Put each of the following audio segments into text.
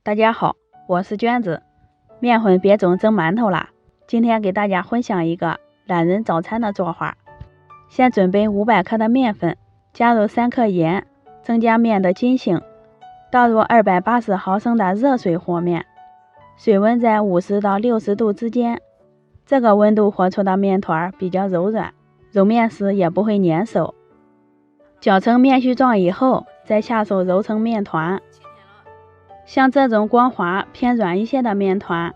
大家好，我是娟子。面粉别总蒸馒头啦，今天给大家分享一个懒人早餐的做法。先准备500克的面粉，加入3克盐，增加面的筋性，倒入280毫升的热水和面，水温在50到60度之间。这个温度和出的面团比较柔软，揉面时也不会粘手。搅成面絮状以后，再下手揉成面团。像这种光滑偏软一些的面团，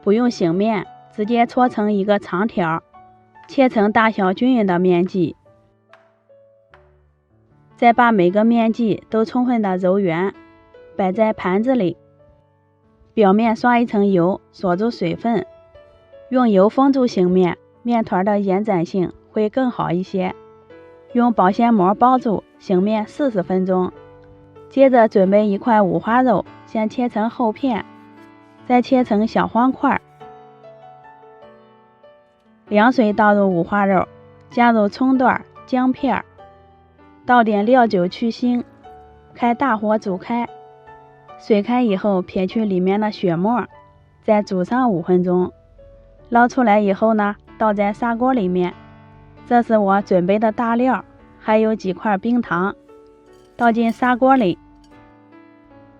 不用醒面，直接搓成一个长条，切成大小均匀的面剂。再把每个面剂都充分的揉圆，摆在盘子里，表面刷一层油，锁住水分，用油封住醒面，面团的延展性会更好一些。用保鲜膜包住，醒面40分钟。接着准备一块五花肉，先切成厚片，再切成小方块。凉水倒入五花肉，加入葱段、姜片，倒点料酒去腥，开大火煮开。水开以后撇去里面的血沫，再煮上5分钟。捞出来以后呢，倒在砂锅里面。这是我准备的大料，还有几块冰糖，倒进砂锅里，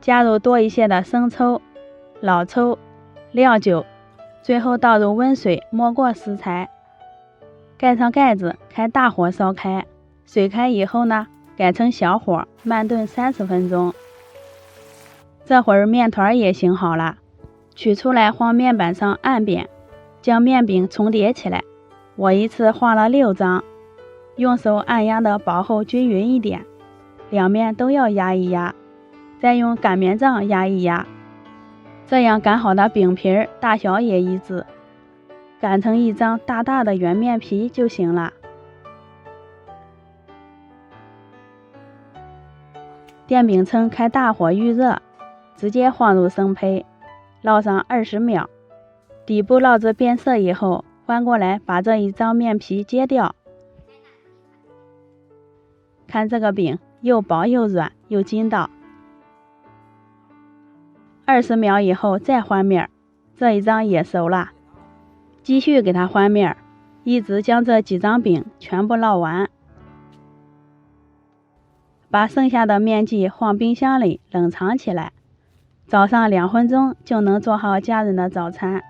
加入多一些的生抽、老抽、料酒，最后倒入温水没过食材，盖上盖子，开大火烧开。水开以后呢，改成小火慢炖30分钟。这会儿面团也醒好了，取出来放面板上按扁，将面饼重叠起来。我一次画了6张，用手按压的薄厚均匀一点，两面都要压一压，再用擀面杖压一压，这样擀好的饼皮大小也一致，擀成一张大大的圆面皮就行了。电饼铛开大火预热，直接放入生胚，烙上20秒，底部烙至变色以后，翻过来把这一张面皮揭掉。看这个饼又薄又软又筋道。20秒以后再翻面，这一张也熟了，继续给它翻面，一直将这几张饼全部烙完。把剩下的面剂放冰箱里冷藏起来，早上2分钟就能做好家人的早餐。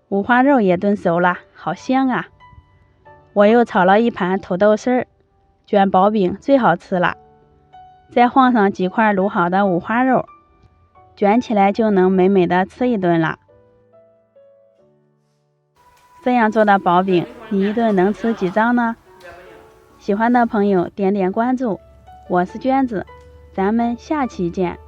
五花肉也炖熟了，好香啊！我又炒了一盘土豆丝儿，卷薄饼最好吃了。再放上几块卤好的五花肉，卷起来就能美美的吃一顿了。这样做的薄饼，你一顿能吃几张呢？喜欢的朋友点点关注，我是娟子，咱们下期见。